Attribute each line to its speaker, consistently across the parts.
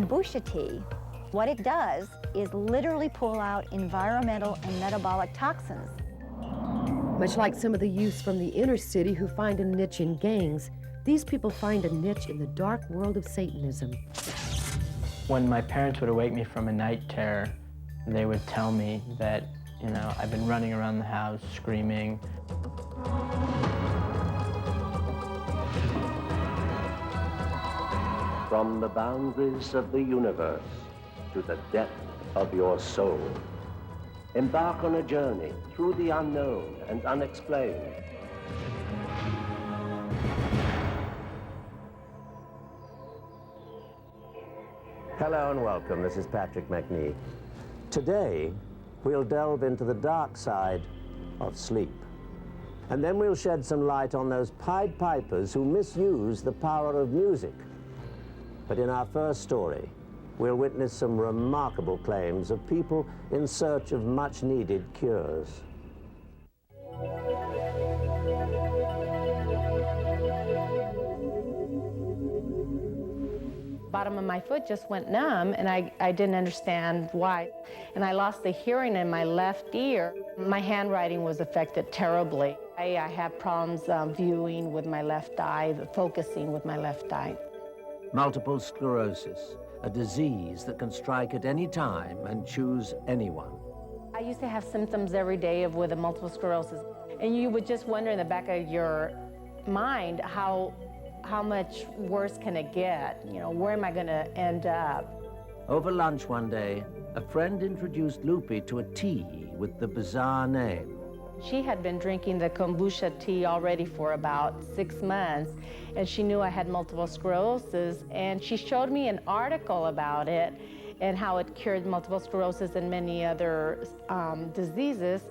Speaker 1: Kombucha tea, what it does is literally pull out environmental and metabolic toxins.
Speaker 2: Much like some of the youths from the inner city who find a niche in gangs, these people find a niche in the dark world of Satanism.
Speaker 3: When my parents would awake me from a night terror, they would tell me that, you know, I've been running around the house screaming.
Speaker 4: From the boundaries of the universe to the depth of your soul, embark on a journey through the unknown and unexplained. Hello and welcome. This is Patrick McNee. Today, we'll delve into the dark side of sleep. And then we'll shed some light on those Pied Pipers who misuse the power of music. But in our first story, we'll witness some remarkable claims of people in search of much-needed cures.
Speaker 5: Bottom of my foot just went numb, and I didn't understand why. And I lost the hearing in my left ear. My handwriting was affected terribly. I have problems viewing with my left eye, focusing with my left eye.
Speaker 4: Multiple sclerosis, a disease that can strike at any time and choose anyone.
Speaker 5: I used to have symptoms every day with a multiple sclerosis, and you would just wonder in the back of your mind how much worse can it get? You know, where am I going to end up?
Speaker 4: Over lunch one day, a friend introduced Loopy to a tea with the bizarre name.
Speaker 5: She had been drinking the Kombucha tea already for about 6 months, and she knew I had multiple sclerosis, and she showed me an article about it and how it cured multiple sclerosis and many other diseases.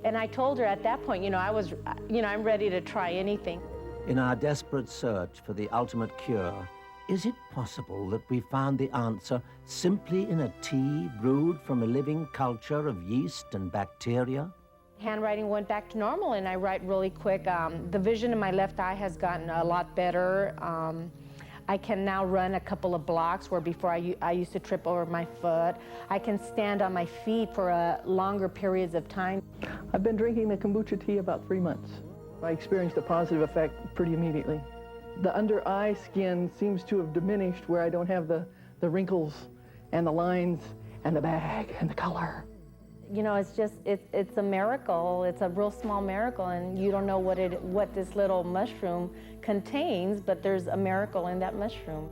Speaker 5: And I told her at that point, I'm ready to try anything.
Speaker 4: In our desperate search for the ultimate cure, is it possible that we found the answer simply in a tea brewed from a living culture of yeast and bacteria?
Speaker 5: Handwriting went back to normal, and I write really quick. The vision in my left eye has gotten a lot better. I can now run a couple of blocks where before I used to trip over my foot. I can stand on my feet for longer periods of time.
Speaker 6: I've been drinking the kombucha tea about 3 months. I experienced a positive effect pretty immediately. The under eye skin seems to have diminished where I don't have the wrinkles and the lines and the bag and the color.
Speaker 5: You know, it's a miracle. It's a real small miracle, and you don't know what this little mushroom contains, but there's a miracle in that mushroom.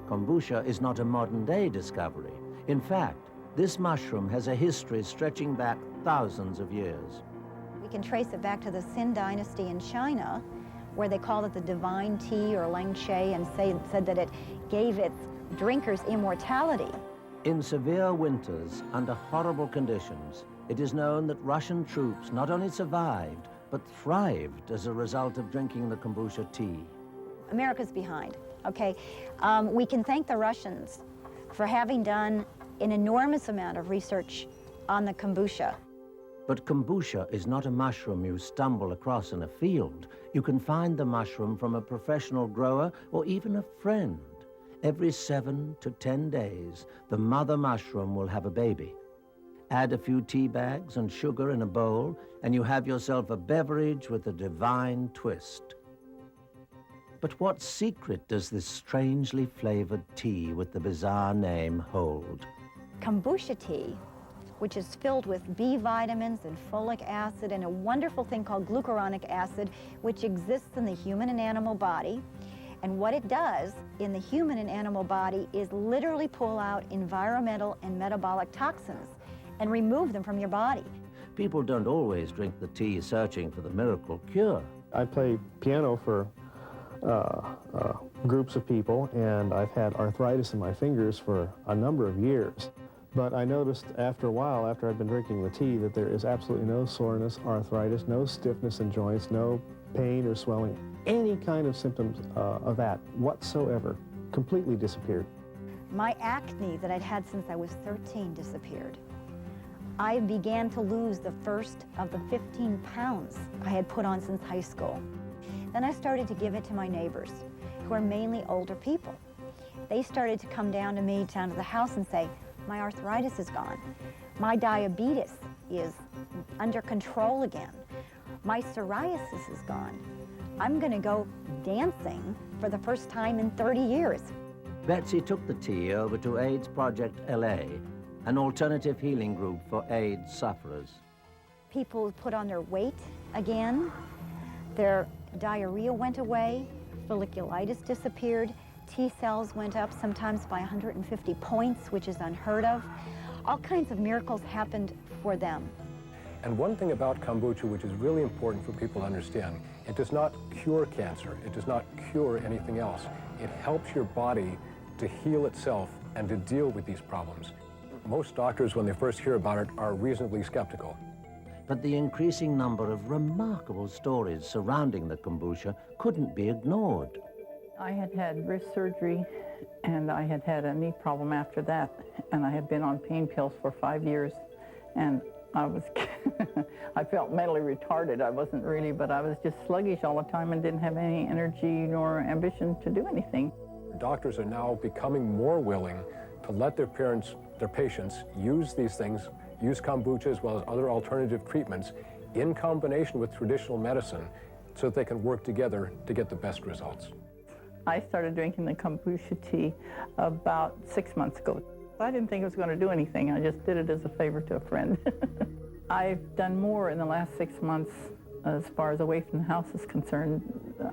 Speaker 4: Kombucha is not a modern-day discovery. In fact, this mushroom has a history stretching back thousands of years.
Speaker 1: We can trace it back to the Xin dynasty in China, where they called it the divine tea or lang shui, and said that it gave its drinkers immortality.
Speaker 4: In severe winters, under horrible conditions, it is known that Russian troops not only survived, but thrived as a result of drinking the kombucha tea.
Speaker 1: America's behind, okay? We can thank the Russians for having done an enormous amount of research on the kombucha.
Speaker 4: But kombucha is not a mushroom you stumble across in a field. You can find the mushroom from a professional grower or even a friend. Every 7 to 10 days, the mother mushroom will have a baby. Add a few tea bags and sugar in a bowl, and you have yourself a beverage with a divine twist. But what secret does this strangely flavored tea with the bizarre name hold?
Speaker 1: Kombucha tea, which is filled with B vitamins and folic acid and a wonderful thing called glucuronic acid, which exists in the human and animal body. And what it does in the human and animal body is literally pull out environmental and metabolic toxins and remove them from your body.
Speaker 4: People don't always drink the tea searching for the miracle cure.
Speaker 7: I play piano for groups of people, and I've had arthritis in my fingers for a number of years. But I noticed after a while, after I'd been drinking the tea, that there is absolutely no soreness, arthritis, no stiffness in joints, no pain or swelling, any kind of symptoms of that whatsoever, completely disappeared.
Speaker 1: My acne that I'd had since I was 13 disappeared. I began to lose the first of the 15 pounds I had put on since high school. Then I started to give it to my neighbors, who are mainly older people. they started to come down to me, down to the house, and say, my arthritis is gone. My diabetes is under control again. My psoriasis is gone. I'm going to go dancing for the first time in 30 years.
Speaker 4: Betsy took the tea over to AIDS Project LA, an alternative healing group for AIDS sufferers.
Speaker 1: People put on their weight again. Their diarrhea went away. Folliculitis disappeared. T cells went up sometimes by 150 points, which is unheard of. All kinds of miracles happened for them.
Speaker 8: And one thing about kombucha which is really important for people to understand, it does not cure cancer. It does not cure anything else. It helps your body to heal itself and to deal with these problems. Most doctors, when they first hear about it, are reasonably skeptical.
Speaker 4: But the increasing number of remarkable stories surrounding the kombucha couldn't be ignored.
Speaker 9: I had had wrist surgery, and I had had a knee problem after that, and I had been on pain pills for 5 years, and I felt mentally retarded. I wasn't really, but I was just sluggish all the time and didn't have any energy nor ambition to do anything.
Speaker 8: Doctors are now becoming more willing to let their patients use these things, use kombucha as well as other alternative treatments in combination with traditional medicine so that they can work together to get the best results.
Speaker 9: I started drinking the kombucha tea about 6 months ago. I didn't think it was going to do anything. I just did it as a favor to a friend. I've done more in the last 6 months as far as away from the house is concerned.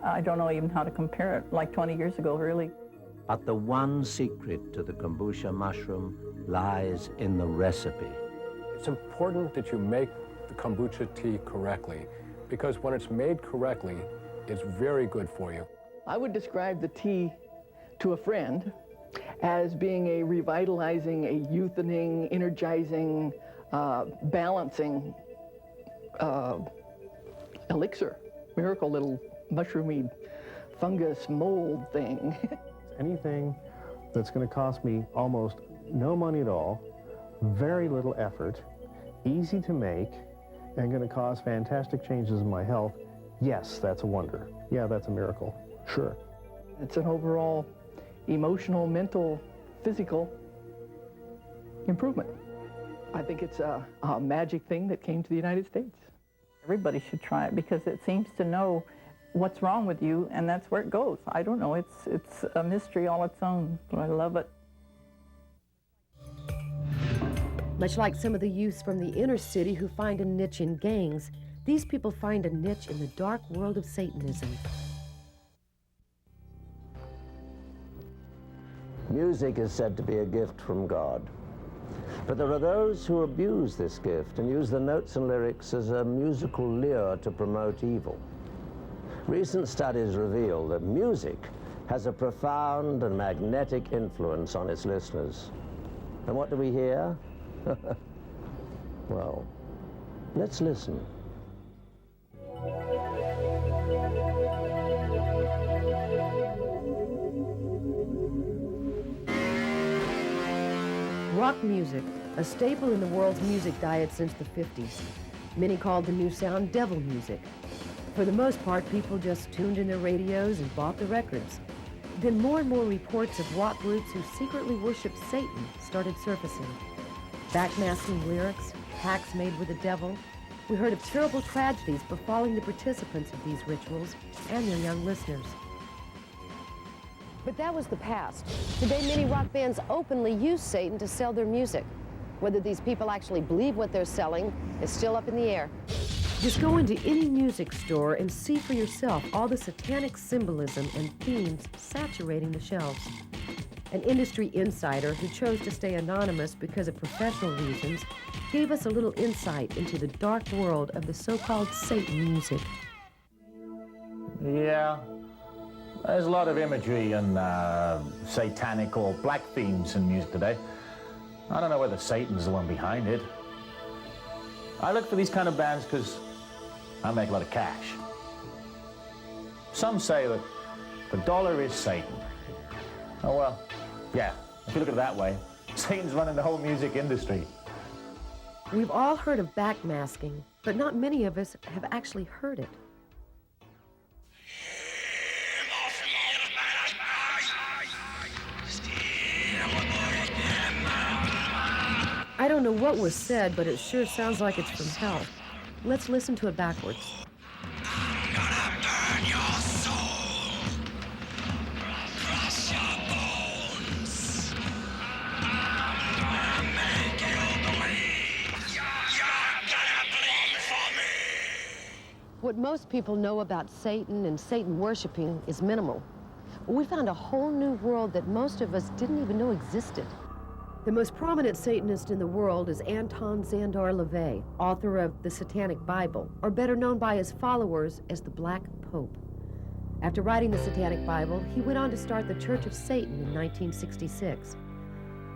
Speaker 9: I don't know even how to compare it, like 20 years ago, really.
Speaker 4: But the one secret to the kombucha mushroom lies in the recipe.
Speaker 8: It's important that you make the kombucha tea correctly, because when it's made correctly, it's very good for you.
Speaker 6: I would describe the tea to a friend as being a revitalizing, a youthening, energizing, balancing elixir, miracle little mushroomy fungus mold thing.
Speaker 7: Anything that's going to cost me almost no money at all, very little effort, easy to make, and going to cause fantastic changes in my health, yes, that's a wonder. Yeah, that's a miracle. Sure.
Speaker 6: It's an overall emotional, mental, physical improvement. I think it's a magic thing that came to the United States.
Speaker 9: Everybody should try it because it seems to know what's wrong with you, and that's where it goes. I don't know, it's a mystery all its own, but I love it.
Speaker 2: Much like some of the youths from the inner city who find a niche in gangs, these people find a niche in the dark world of Satanism.
Speaker 4: Music is said to be a gift from God. But there are those who abuse this gift and use the notes and lyrics as a musical lure to promote evil. Recent studies reveal that music has a profound and magnetic influence on its listeners. And what do we hear? Well, let's listen.
Speaker 2: Rock music, a staple in the world's music diet since the 50s. Many called the new sound devil music. For the most part, people just tuned in their radios and bought the records. Then more and more reports of rock groups who secretly worshiped Satan started surfacing. Backmasking lyrics, pacts made with the devil. We heard of terrible tragedies befalling the participants of these rituals and their young listeners.
Speaker 10: But that was the past. Today, many rock bands openly use Satan to sell their music. Whether these people actually believe what they're selling is still up in the air.
Speaker 2: Just go into any music store and see for yourself all the satanic symbolism and themes saturating the shelves. An industry insider who chose to stay anonymous because of professional reasons gave us a little insight into the dark world of the so-called Satan music.
Speaker 11: Yeah, there's a lot of imagery and satanic or black themes in music today. I don't know whether Satan's the one behind it. I look for these kind of bands because I make a lot of cash. Some say that the dollar is Satan. Oh well, yeah, if you look at it that way, Satan's running the whole music industry.
Speaker 2: We've all heard of backmasking, but not many of us have actually heard it. I don't know what was said, but it sure sounds like it's from hell. Let's listen to it backwards.
Speaker 12: I'm gonna burn your soul, crush your bones. I'm gonna make you bleed. You're gonna bleed for me.
Speaker 10: What most people know about Satan and Satan worshiping is minimal. We found a whole new world that most of us didn't even know existed.
Speaker 2: The most prominent Satanist in the world is Anton Szandor LaVey, author of the Satanic Bible, or better known by his followers as the Black Pope. After writing the Satanic Bible, he went on to start the Church of Satan in 1966.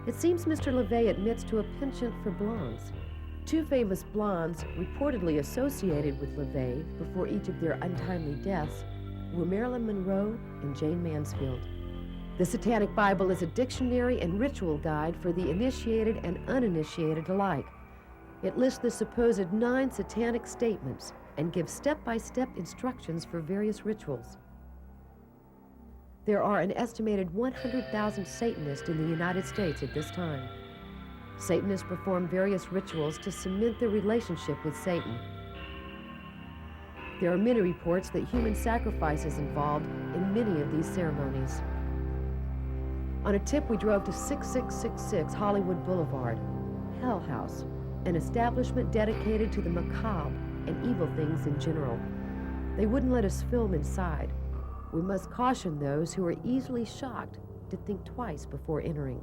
Speaker 2: It seems Mr. LaVey admits to a penchant for blondes. Two famous blondes reportedly associated with LaVey before each of their untimely deaths were Marilyn Monroe and Jane Mansfield. The Satanic Bible is a dictionary and ritual guide for the initiated and uninitiated alike. It lists the supposed 9 satanic statements and gives step-by-step instructions for various rituals. There are an estimated 100,000 Satanists in the United States at this time. Satanists perform various rituals to cement their relationship with Satan. There are many reports that human sacrifice is involved in many of these ceremonies. On a tip, we drove to 6666 Hollywood Boulevard, Hell House, an establishment dedicated to the macabre and evil things in general. They wouldn't let us film inside. We must caution those who are easily shocked to think twice before entering.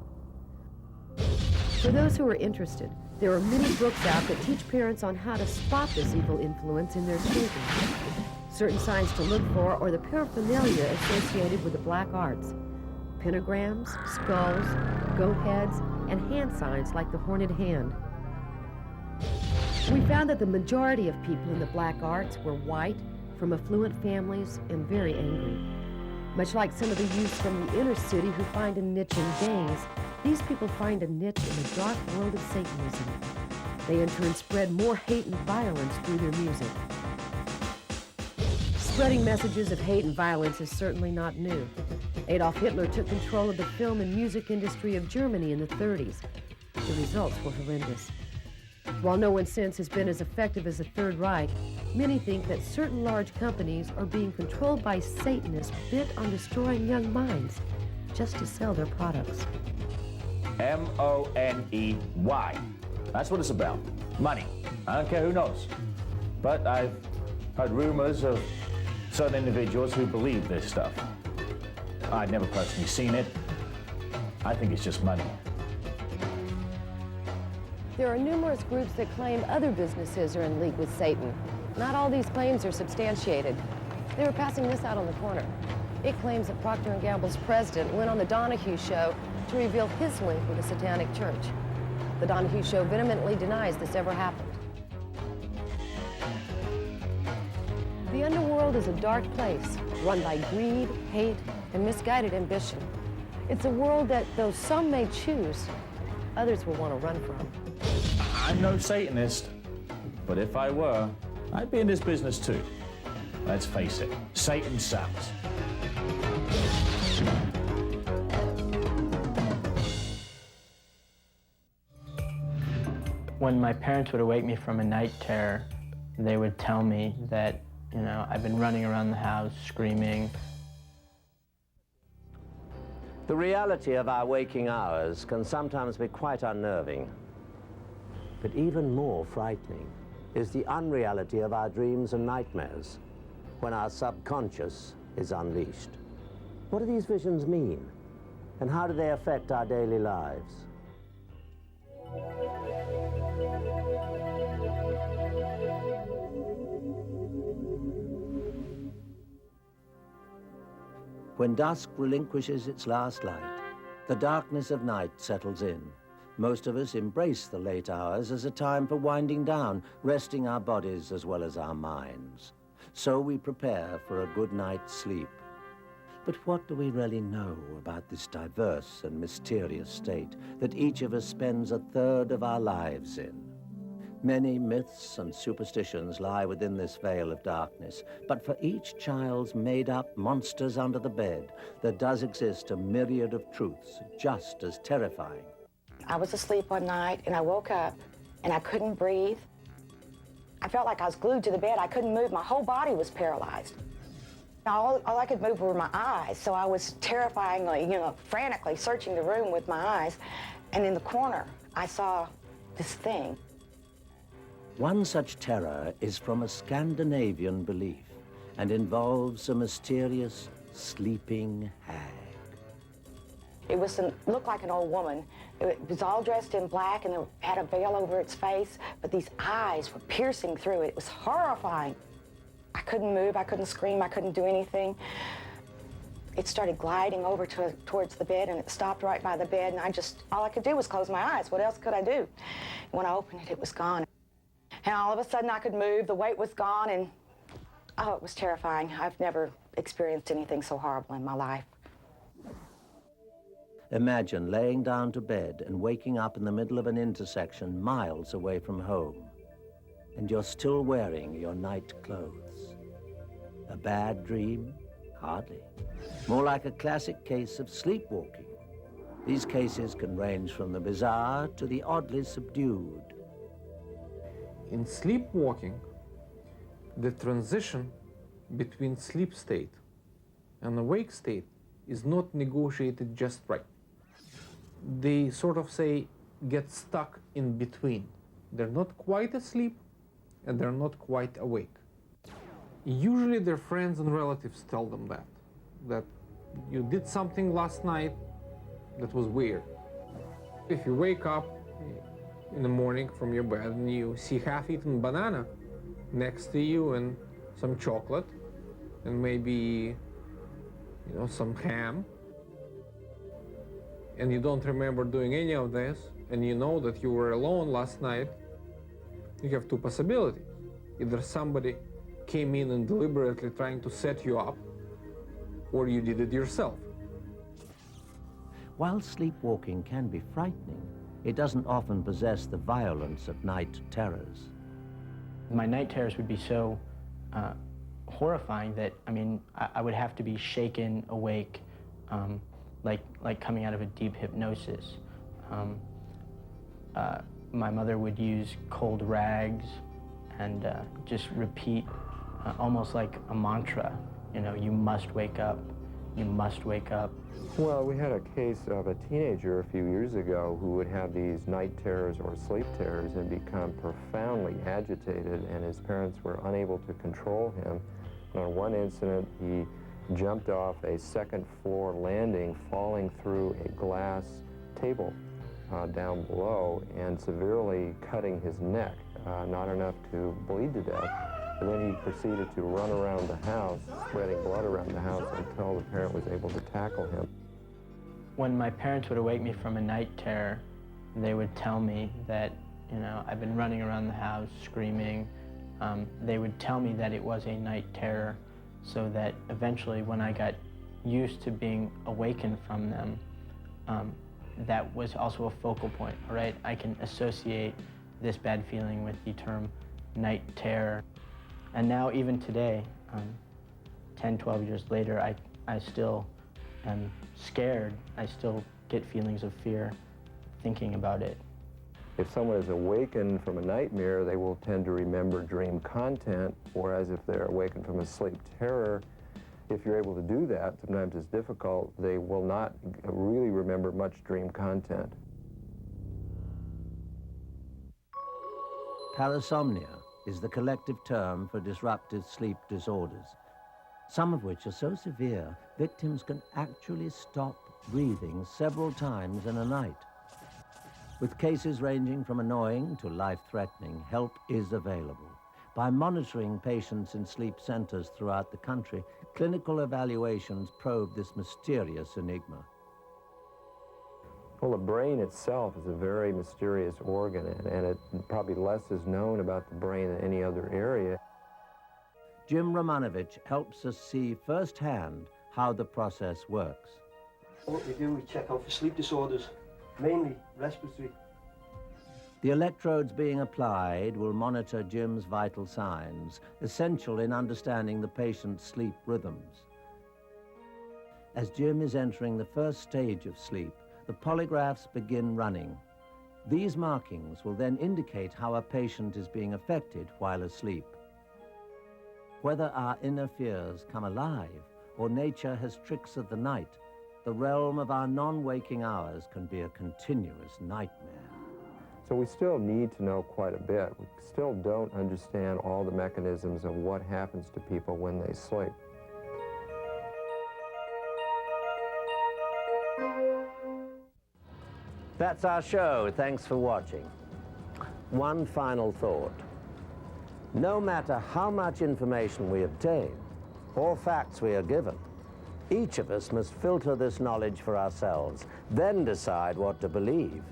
Speaker 2: For those who are interested, there are many books out that teach parents on how to spot this evil influence in their children. Certain signs to look for are the paraphernalia associated with the black arts. Pentagrams, skulls, goat heads, and hand signs like the horned hand. We found that the majority of people in the black arts were white, from affluent families, and very angry. Much like some of the youth from the inner city who find a niche in gangs, these people find a niche in the dark world of Satanism. They enter and spread more hate and violence through their music. Spreading messages of hate and violence is certainly not new. Adolf Hitler took control of the film and music industry of Germany in the 30s. The results were horrendous. While no one since has been as effective as the Third Reich, many think that certain large companies are being controlled by Satanists bent on destroying young minds just to sell their products.
Speaker 11: M-O-N-E-Y. That's what it's about. Money. I don't care who knows. But I've heard rumors of certain individuals who believe this stuff. I've never personally seen it. I think it's just money.
Speaker 10: There are numerous groups that claim other businesses are in league with Satan. Not all these claims are substantiated. They were passing this out on the corner. It claims that Procter & Gamble's president went on the Donahue Show to reveal his link with the Satanic Church. The Donahue Show vehemently denies this ever happened. The underworld is a dark place, run by greed, hate, and misguided ambition. It's a world that, though some may choose, others will want to run from.
Speaker 11: I'm no Satanist, but if I were, I'd be in this business too. Let's face it, Satan sells.
Speaker 3: When my parents would awake me from a night terror, they would tell me that, I've been running around the house screaming.
Speaker 4: The reality of our waking hours can sometimes be quite unnerving. But even more frightening is the unreality of our dreams and nightmares, when our subconscious is unleashed. What do these visions mean? And how do they affect our daily lives? When dusk relinquishes its last light, the darkness of night settles in. Most of us embrace the late hours as a time for winding down, resting our bodies as well as our minds. So we prepare for a good night's sleep. But what do we really know about this diverse and mysterious state that each of us spends a third of our lives in? Many myths and superstitions lie within this veil of darkness, but for each child's made-up monsters under the bed, there does exist a myriad of truths just as terrifying.
Speaker 13: I was asleep one night and I woke up and I couldn't breathe. I felt like I was glued to the bed. I couldn't move. My whole body was paralyzed. All I could move were my eyes, so I was terrifyingly, frantically searching the room with my eyes. And in the corner, I saw this thing.
Speaker 4: One such terror is from a Scandinavian belief and involves a mysterious sleeping hag.
Speaker 13: It looked like an old woman. It was all dressed in black and it had a veil over its face, but these eyes were piercing through it. It was horrifying. I couldn't move, I couldn't scream, I couldn't do anything. It started gliding over towards the bed and it stopped right by the bed, and all I could do was close my eyes. What else could I do? When I opened it, it was gone. And all of a sudden I could move, the weight was gone, and oh, it was terrifying. I've never experienced anything so horrible in my life.
Speaker 4: Imagine laying down to bed and waking up in the middle of an intersection miles away from home, and you're still wearing your night clothes. A bad dream? Hardly. More like a classic case of sleepwalking. These cases can range from the bizarre to the oddly subdued.
Speaker 14: In sleepwalking, the transition between sleep state and awake state is not negotiated just right. They sort of get stuck in between. They're not quite asleep and they're not quite awake. Usually their friends and relatives tell them that you did something last night that was weird. If you wake up in the morning from your bed and you see half-eaten banana next to you and some chocolate and maybe some ham, and you don't remember doing any of this, and you know that you were alone last night, you have two possibilities. Either somebody came in and deliberately trying to set you up, or you did it yourself.
Speaker 4: While sleepwalking can be frightening, it doesn't often possess the violence of night terrors.
Speaker 3: My night terrors would be so horrifying that, I would have to be shaken awake, like coming out of a deep hypnosis. My mother would use cold rags and just repeat almost like a mantra, you must wake up, you must wake up.
Speaker 15: Well, we had a case of a teenager a few years ago who would have these night terrors or sleep terrors and become profoundly agitated, and his parents were unable to control him. On one incident, he jumped off a second-floor landing, falling through a glass table down below and severely cutting his neck, not enough to bleed to death. And then he proceeded to run around the house, spreading blood around the house until the parent was able to tackle him.
Speaker 3: When my parents would awake me from a night terror, they would tell me that, I've been running around the house screaming. They would tell me that it was a night terror, so that eventually when I got used to being awakened from them, that was also a focal point, all right? I can associate this bad feeling with the term night terror. And now even today, 10, 12 years later, I still am scared. I still get feelings of fear thinking about it.
Speaker 15: If someone is awakened from a nightmare, they will tend to remember dream content, whereas if they're awakened from a sleep terror, if you're able to do that, sometimes it's difficult, they will not really remember much dream content.
Speaker 4: Parasomnia is the collective term for disruptive sleep disorders, some of which are so severe, victims can actually stop breathing several times in a night. With cases ranging from annoying to life-threatening, help is available. By monitoring patients in sleep centers throughout the country, clinical evaluations probe this mysterious enigma.
Speaker 15: Well, the brain itself is a very mysterious organ, and it probably less is known about the brain than any other area.
Speaker 4: Jim Romanovich helps us see firsthand how the process works.
Speaker 16: What we do, we check out for sleep disorders, mainly respiratory.
Speaker 4: The electrodes being applied will monitor Jim's vital signs, essential in understanding the patient's sleep rhythms. As Jim is entering the first stage of sleep, the polygraphs begin running, These markings will then indicate how a patient is being affected while asleep. Whether our inner fears come alive or nature has tricks of the night, the realm of our non-waking hours can be a continuous nightmare.
Speaker 15: So we still need to know quite a bit. We still don't understand all the mechanisms of what happens to people when they sleep.
Speaker 4: That's our show. Thanks for watching. One final thought. No matter how much information we obtain or facts we are given, each of us must filter this knowledge for ourselves, then decide what to believe.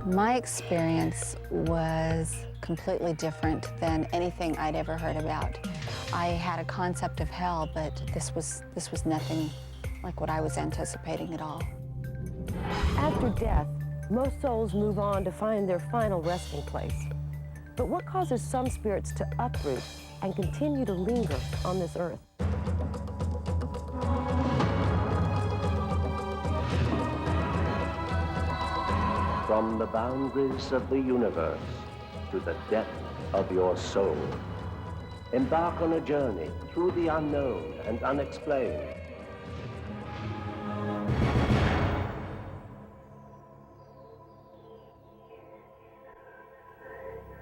Speaker 17: My experience was completely different than anything I'd ever heard about. I had a concept of hell, but this was nothing like what I was anticipating at all.
Speaker 2: After death, most souls move on to find their final resting place. But what causes some spirits to uproot and continue to linger on this earth?
Speaker 4: From the boundaries of the universe to the depth of your soul, embark on a journey through the unknown and unexplained.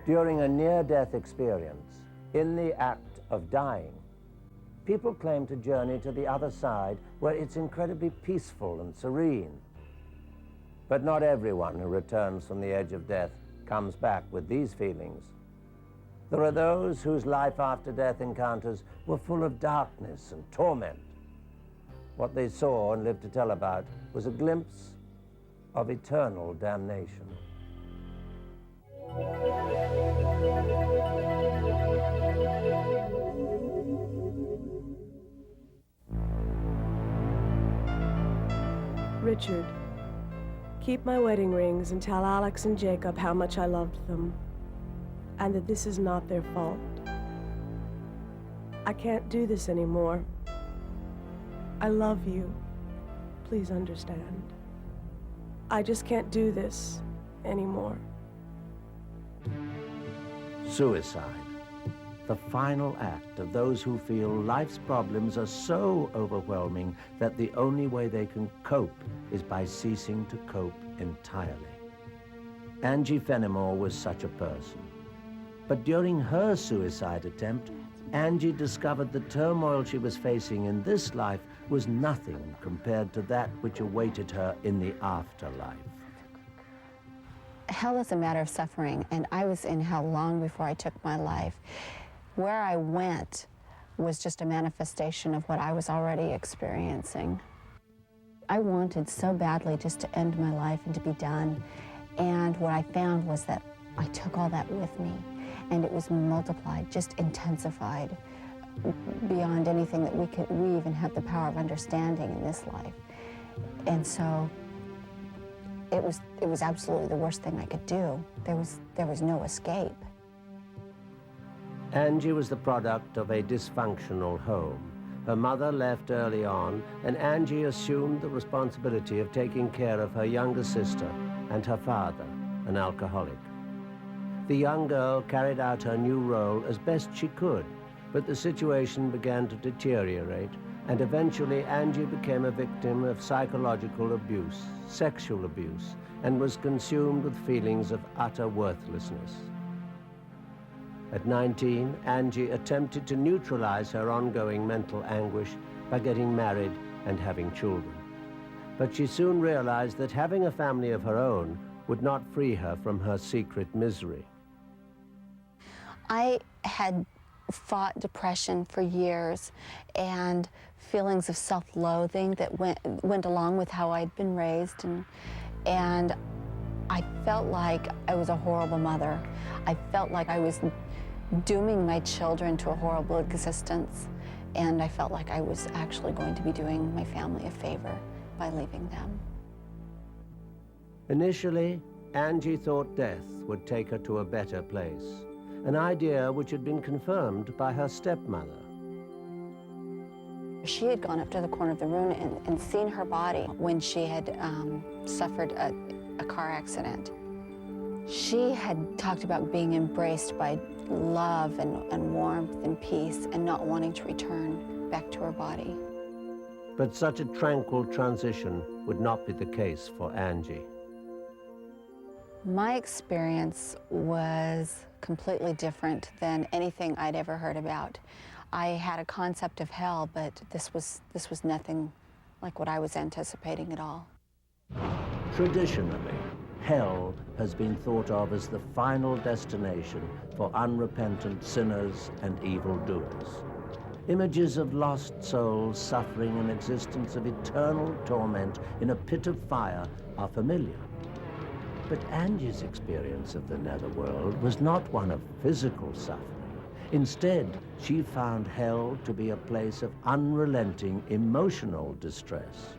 Speaker 4: During a near-death experience, in the act of dying, people claim to journey to the other side where it's incredibly peaceful and serene. But not everyone who returns from the edge of death comes back with these feelings. There are those whose life after death encounters were full of darkness and torment. What they saw and lived to tell about was a glimpse of eternal damnation.
Speaker 18: Richard, keep my wedding rings and tell Alex and Jacob how much I loved them, and that this is not their fault. I can't do this anymore. I love you. Please understand. I just can't do this anymore.
Speaker 4: Suicide, the final act of those who feel life's problems are so overwhelming that the only way they can cope is by ceasing to cope entirely. Angie Fenimore was such a person. But during her suicide attempt, Angie discovered the turmoil she was facing in this life was nothing compared to that which awaited her in the afterlife.
Speaker 17: Hell is a matter of suffering, and I was in hell long before I took my life. Where I went was just a manifestation of what I was already experiencing. I wanted so badly just to end my life and to be done, and what I found was that I took all that with me, and it was multiplied, just intensified beyond anything that we even have the power of understanding in this life. And so it was absolutely the worst thing I could do. There was no escape.
Speaker 4: Angie was the product of a dysfunctional home. Her mother left early on, and Angie assumed the responsibility of taking care of her younger sister and her father, an alcoholic. The young girl carried out her new role as best she could, but the situation began to deteriorate, and eventually Angie became a victim of psychological abuse, sexual abuse, and was consumed with feelings of utter worthlessness. At 19, Angie attempted to neutralize her ongoing mental anguish by getting married and having children. But she soon realized that having a family of her own would not free her from her secret misery.
Speaker 17: I had fought depression for years and feelings of self-loathing that went along with how I'd been raised, and I felt like I was a horrible mother. I felt like I was dooming my children to a horrible existence, and I felt like I was actually going to be doing my family a favor by leaving them.
Speaker 4: Initially, Angie thought death would take her to a better place, an idea which had been confirmed by her stepmother.
Speaker 17: She had gone up to the corner of the room and seen her body when she had suffered a car accident. She had talked about being embraced by love and warmth and peace and not wanting to return back to her body.
Speaker 4: But such a tranquil transition would not be the case for Angie.
Speaker 17: My experience was completely different than anything I'd ever heard about. I had a concept of hell, but this was nothing like what I was anticipating at all.
Speaker 4: Traditionally, hell has been thought of as the final destination for unrepentant sinners and evildoers. Images of lost souls suffering an existence of eternal torment in a pit of fire are familiar. But Angie's experience of the netherworld was not one of physical suffering. Instead, she found hell to be a place of unrelenting emotional distress.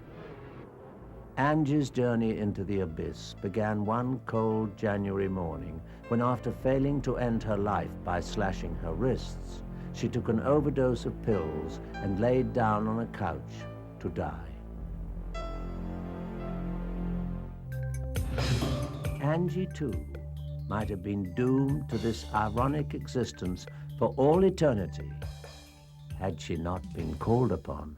Speaker 4: Angie's journey into the abyss began one cold January morning when, after failing to end her life by slashing her wrists, she took an overdose of pills and laid down on a couch to die. Angie, too, might have been doomed to this ironic existence for all eternity had she not been called upon.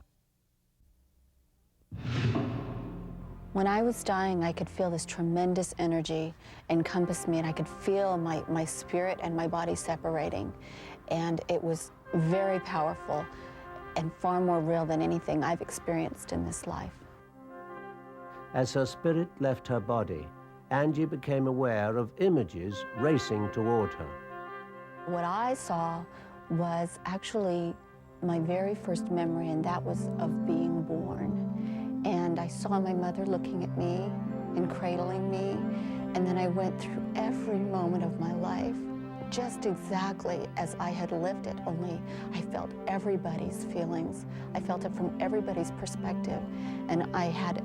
Speaker 17: When I was dying, I could feel this tremendous energy encompass me, and I could feel my spirit and my body separating. And it was very powerful and far more real than anything I've experienced in this life.
Speaker 4: As her spirit left her body, Angie became aware of images racing toward her.
Speaker 17: What I saw was actually my very first memory, and that was of being born. And I saw my mother looking at me and cradling me, and then I went through every moment of my life just exactly as I had lived it, only I felt everybody's feelings. I felt it from everybody's perspective, and I had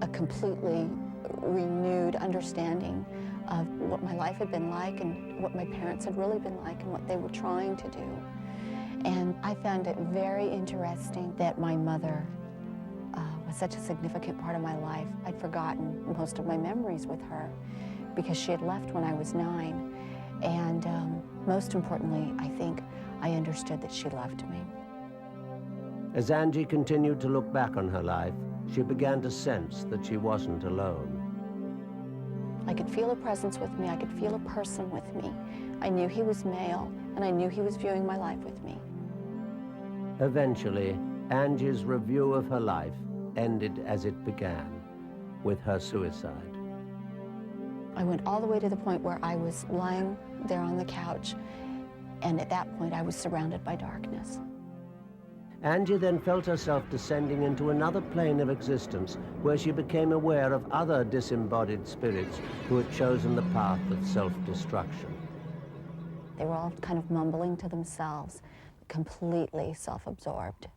Speaker 17: a completely renewed understanding of what my life had been like and what my parents had really been like and what they were trying to do. And I found it very interesting that my mother was such a significant part of my life. I'd forgotten most of my memories with her because she had left when I was 9. And most importantly, I think I understood that she loved me.
Speaker 4: As Angie continued to look back on her life, she began to sense that she wasn't alone.
Speaker 17: I could feel a presence with me. I could feel a person with me. I knew he was male, and I knew he was viewing my life with me.
Speaker 4: Eventually, Angie's review of her life ended as it began, with her suicide.
Speaker 17: I went all the way to the point where I was lying there on the couch, and at that point I was surrounded by darkness.
Speaker 4: Angie then felt herself descending into another plane of existence where she became aware of other disembodied spirits who had chosen the path of self-destruction.
Speaker 17: They were all kind of mumbling to themselves, completely self-absorbed,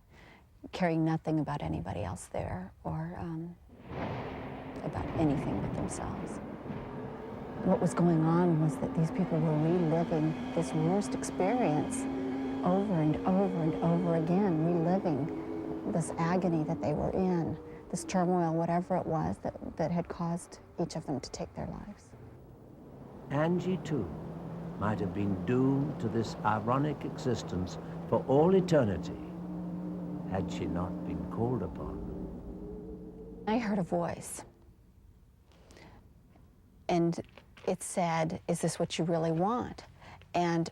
Speaker 17: caring nothing about anybody else there or about anything but themselves. What was going on was that these people were reliving this worst experience over and over and over again, reliving this agony that they were in, this turmoil, whatever it was that had caused each of them to take their lives.
Speaker 4: Angie, too, might have been doomed to this ironic existence for all eternity had she not been called upon.
Speaker 17: I heard a voice, and it said, "Is this what you really want?" And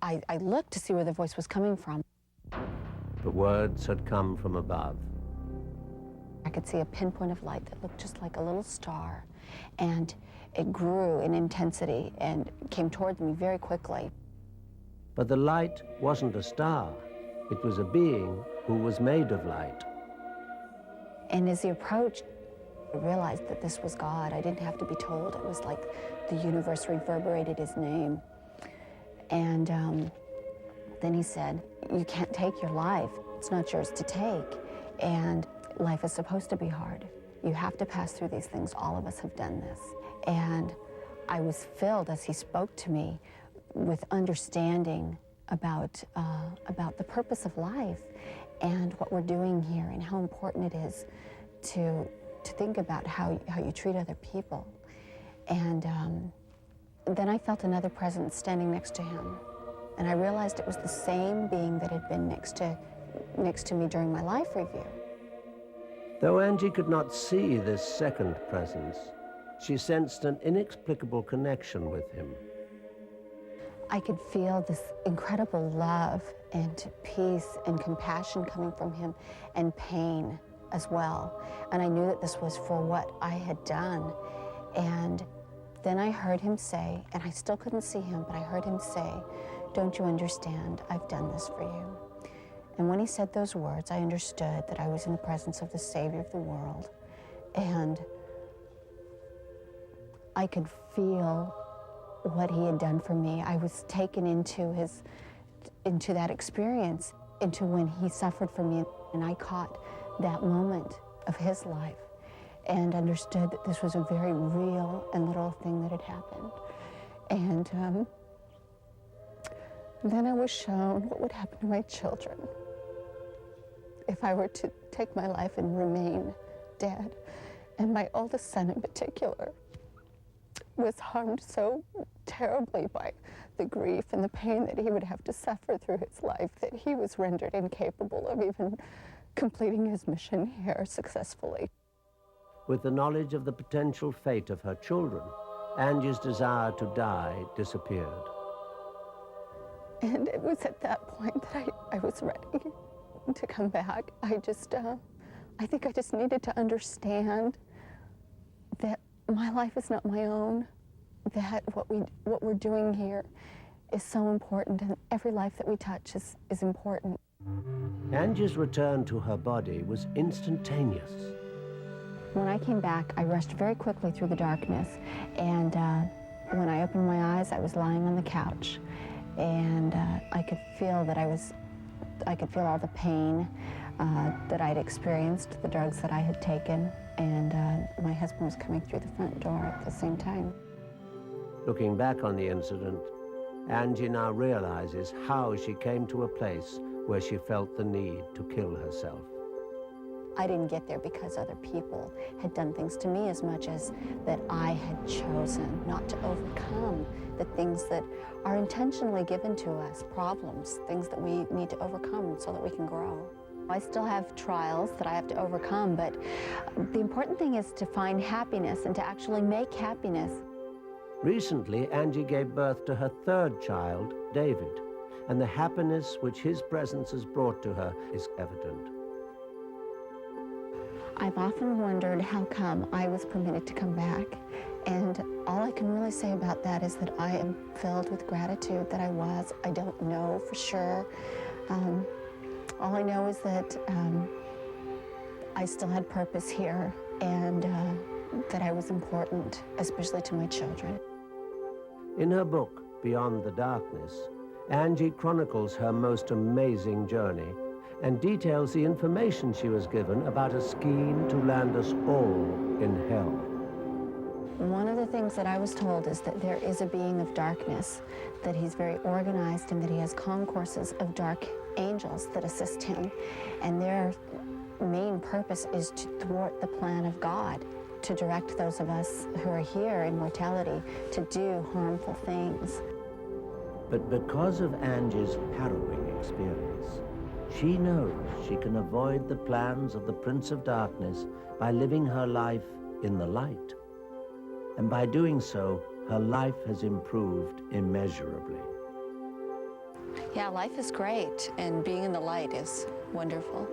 Speaker 17: I looked to see where the voice was coming from.
Speaker 4: The words had come from above.
Speaker 17: I could see a pinpoint of light that looked just like a little star, and it grew in intensity and came towards me very quickly.
Speaker 4: But the light wasn't a star. It was a being who was made of light.
Speaker 17: And as he approached, I realized that this was God. I didn't have to be told. It was like the universe reverberated his name. And then he said, "You can't take your life. It's not yours to take. And life is supposed to be hard. You have to pass through these things. All of us have done this." And I was filled as he spoke to me with understanding about the purpose of life and what we're doing here and how important it is to think about how you treat other people. And then I felt another presence standing next to him. And I realized it was the same being that had been next to me during my life review.
Speaker 4: Though Angie could not see this second presence, she sensed an inexplicable connection with him.
Speaker 17: I could feel this incredible love and peace and compassion coming from him, and pain as well. And I knew that this was for what I had done. And then I heard him say, and I still couldn't see him, but I heard him say, "Don't you understand? I've done this for you." And when he said those words, I understood that I was in the presence of the Savior of the world. And I could feel what he had done for me. I was taken into that experience, into when he suffered for me, and I caught that moment of his life and understood that this was a very real and literal thing that had happened. And then I was shown what would happen to my children if I were to take my life and remain dead. And my oldest son in particular was harmed so terribly by the grief and the pain that he would have to suffer through his life that he was rendered incapable of even completing his mission here successfully.
Speaker 4: With the knowledge of the potential fate of her children, Angie's desire to die disappeared.
Speaker 17: And it was at that point that I was ready to come back. I think I just needed to understand that my life is not my own, that what we're doing here is so important, and every life that we touch is important.
Speaker 4: Angie's return to her body was instantaneous.
Speaker 17: When I came back, I rushed very quickly through the darkness, and when I opened my eyes, I was lying on the couch, and I could feel all the pain that I'd experienced, the drugs that I had taken, and my husband was coming through the front door at the same time.
Speaker 4: Looking back on the incident, Angie now realizes how she came to a place where she felt the need to kill herself.
Speaker 17: I didn't get there because other people had done things to me as much as that I had chosen not to overcome the things that are intentionally given to us, problems, things that we need to overcome so that we can grow. I still have trials that I have to overcome, but the important thing is to find happiness and to actually make happiness.
Speaker 4: Recently, Angie gave birth to her third child, David, and the happiness which his presence has brought to her is evident.
Speaker 17: I've often wondered how come I was permitted to come back, and all I can really say about that is that I am filled with gratitude that I was. I don't know for sure. All I know is that I still had purpose here, and that I was important, especially to my children.
Speaker 4: In her book, Beyond the Darkness, Angie chronicles her most amazing journey and details the information she was given about a scheme to land us all in hell.
Speaker 17: One of the things that I was told is that there is a being of darkness, that he's very organized, and that he has concourses of dark angels that assist him, and their main purpose is to thwart the plan of God, to direct those of us who are here in mortality to do harmful things.
Speaker 4: But because of Angie's harrowing experience, she knows she can avoid the plans of the Prince of Darkness by living her life in the light. And by doing so, her life has improved immeasurably.
Speaker 17: Yeah, life is great, and being in the light is wonderful.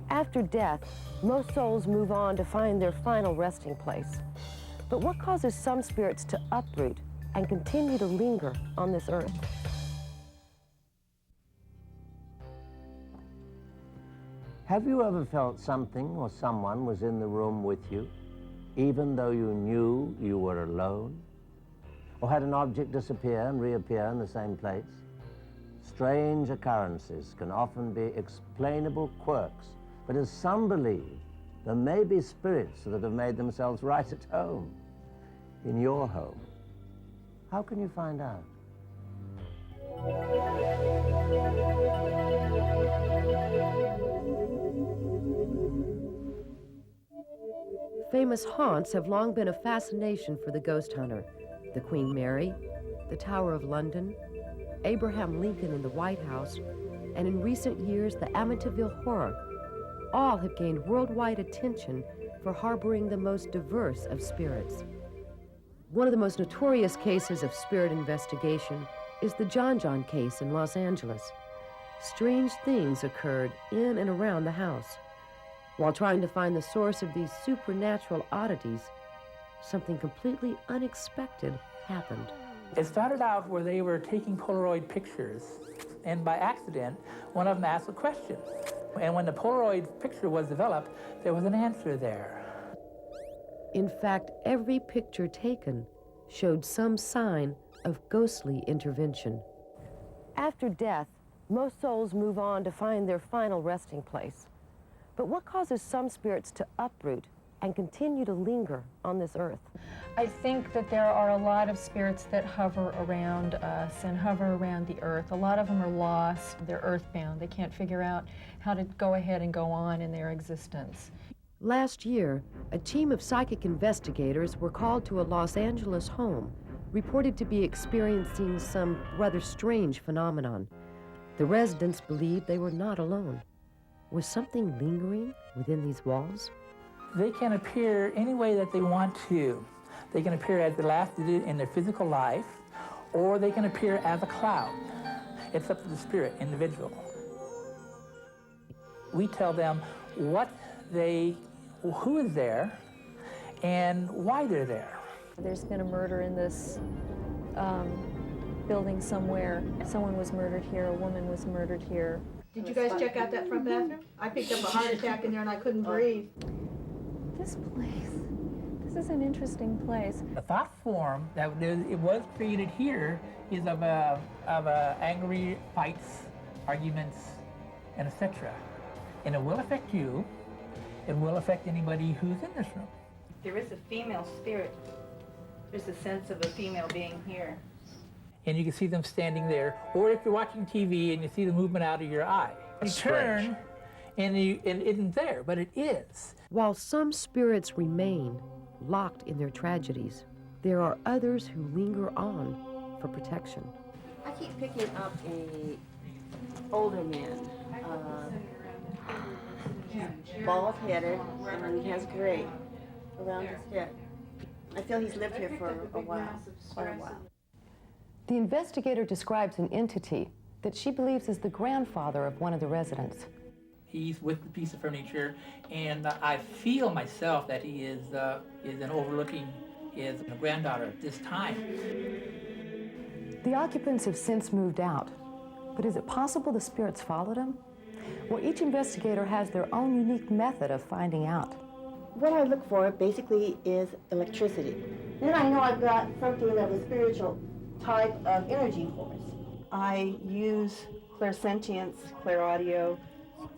Speaker 2: After death, most souls move on to find their final resting place. But what causes some spirits to uproot and continue to linger on this earth?
Speaker 4: Have you ever felt something or someone was in the room with you, even though you knew you were alone? Or had an object disappear and reappear in the same place? Strange occurrences can often be explainable quirks, but as some believe, there may be spirits that have made themselves right at home, in your home. How can you find out?
Speaker 2: Famous haunts have long been a fascination for the ghost hunter. The Queen Mary, the Tower of London, Abraham Lincoln in the White House, and in recent years, the Amityville Horror. All have gained worldwide attention for harboring the most diverse of spirits. One of the most notorious cases of spirit investigation is the John case in Los Angeles. Strange things occurred in and around the house. While trying to find the source of these supernatural oddities, something completely unexpected happened.
Speaker 19: It started out where they were taking Polaroid pictures, and by accident, one of them asked a question. And when the Polaroid picture was developed, there was an answer there.
Speaker 2: In fact, every picture taken showed some sign of ghostly intervention. After death, most souls move on to find their final resting place. But what causes some spirits to uproot and continue to linger on this earth?
Speaker 20: I think that there are a lot of spirits that hover around us and hover around the earth. A lot of them are lost, they're earthbound. They can't figure out how to go ahead and go on in their existence.
Speaker 2: Last year, a team of psychic investigators were called to a Los Angeles home, reported to be experiencing some rather strange phenomenon. The residents believed they were not alone. Was something lingering within these walls?
Speaker 19: They can appear any way that they want to. They can appear as the last did in their physical life, or they can appear as a cloud. It's up to the spirit, individual. We tell them who is there and why they're there.
Speaker 20: There's been a murder in this building somewhere. Someone was murdered here, a woman was murdered here.
Speaker 21: Did you guys check out that front bathroom? I picked up a heart attack in there and I couldn't breathe.
Speaker 20: This place, this is an interesting place.
Speaker 19: The thought form that it was created here is of angry fights, arguments, and etc. And it will affect you. It will affect anybody who's in this room.
Speaker 22: There is a female spirit. There's a sense of a female being here.
Speaker 19: And you can see them standing there. Or if you're watching TV and you see the movement out of your eye, you turn and it isn't there, but it is.
Speaker 2: While some spirits remain locked in their tragedies, there are others who linger on for protection.
Speaker 23: I keep picking up a older man. He's bald-headed and he has gray around his head. I feel he's lived here for a while, quite a while.
Speaker 2: The investigator describes an entity that she believes is the grandfather of one of the residents.
Speaker 19: He's with the piece of furniture, and I feel myself that he is an overlooking his granddaughter at this time.
Speaker 2: The occupants have since moved out, but is it possible the spirits followed him? Well, each investigator has their own unique method of finding out.
Speaker 23: What I look for basically is electricity. Then I know I've got something of a spiritual type of energy force. I use clairsentience, clairaudio.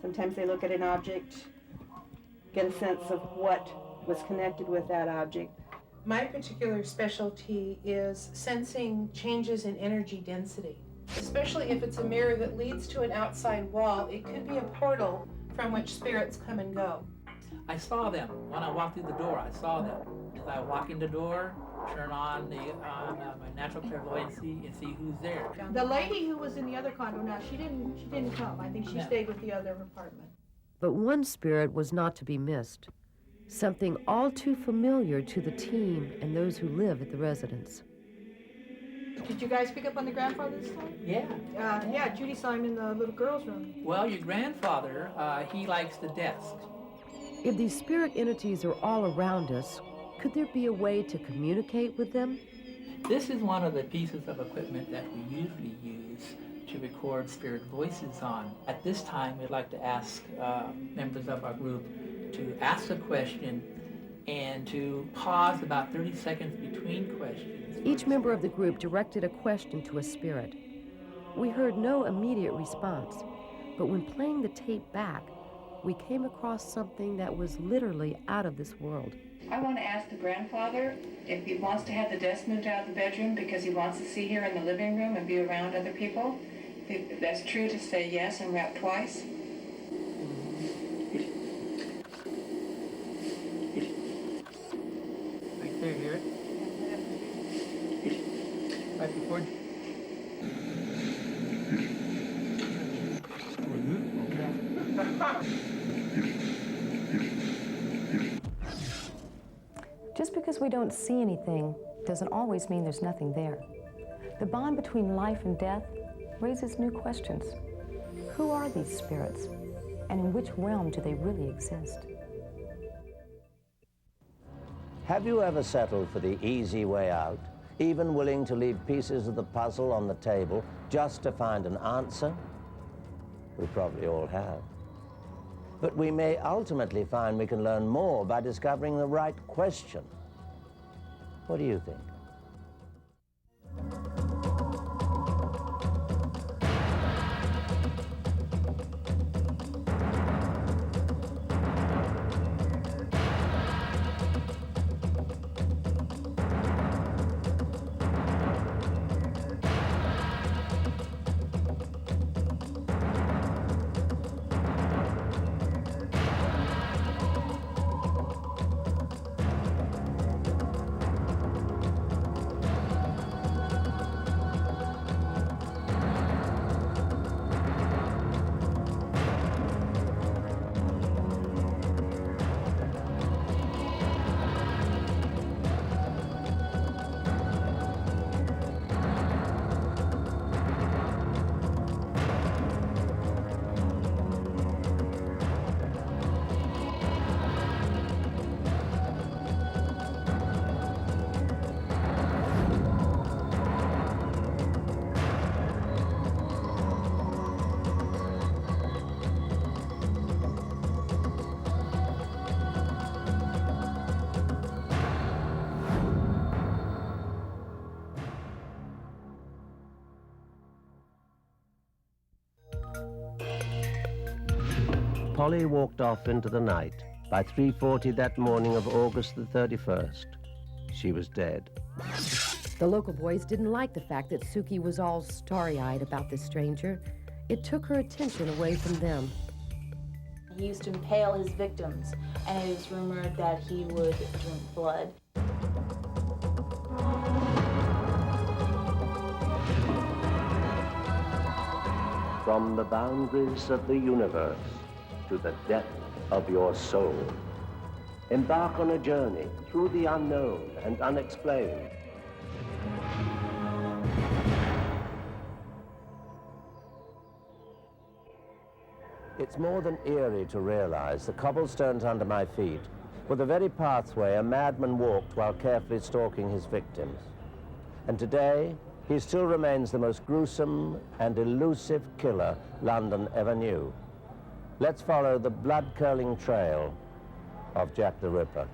Speaker 23: Sometimes I look at an object, get a sense of what was connected with that object.
Speaker 24: My particular specialty is sensing changes in energy density. Especially if it's a mirror that leads to an outside wall, it could be a portal from which spirits come and go.
Speaker 19: I saw them when I walked through the door. I saw them. As I walk in the door, turn on my natural clairvoyancy and see who's there.
Speaker 21: The lady who was in the other condo now, she didn't come. I think she stayed with the other apartment.
Speaker 2: But one spirit was not to be missed. Something all too familiar to the team and those who live at the residence.
Speaker 21: Did you guys pick up on the grandfather this time?
Speaker 19: Yeah.
Speaker 21: Yeah, Judy saw him in the little girl's room.
Speaker 19: Well, your grandfather, he likes the desk.
Speaker 2: If these spirit entities are all around us, could there be a way to communicate with them?
Speaker 19: This is one of the pieces of equipment that we usually use to record spirit voices on. At this time, we'd like to ask members of our group to ask a question and to pause about 30 seconds between questions.
Speaker 2: Each member of the group directed a question to a spirit. We heard no immediate response, but when playing the tape back, we came across something that was literally out of this world.
Speaker 1: I want to ask the grandfather if he wants to have the desk moved out of the bedroom because he wants to see here in the living room and be around other people. If that's true, to say yes and rap twice.
Speaker 19: Right there, hear it? Right before.
Speaker 5: Just because we don't see anything doesn't always mean there's nothing there. The bond between life and death raises new questions. Who are these spirits? And in which realm do they really exist?
Speaker 4: Have you ever settled for the easy way out, even willing to leave pieces of the puzzle on the table just to find an answer? We probably all have. But we may ultimately find we can learn more by discovering the right question. What do you think? Polly walked off into the night. By 3:40 that morning of August the 31st, she was dead.
Speaker 2: The local boys didn't like the fact that Sookie was all starry-eyed about this stranger. It took her attention away from them.
Speaker 7: He used to impale his victims, and it was rumored that he would drink blood.
Speaker 4: From the boundaries of the universe to the depth of your soul, embark on a journey through the unknown and unexplained. It's more than eerie to realize the cobblestones under my feet were the very pathway a madman walked while carefully stalking his victims. And today, he still remains the most gruesome and elusive killer London ever knew. Let's follow the blood-curling trail of Jack the Ripper.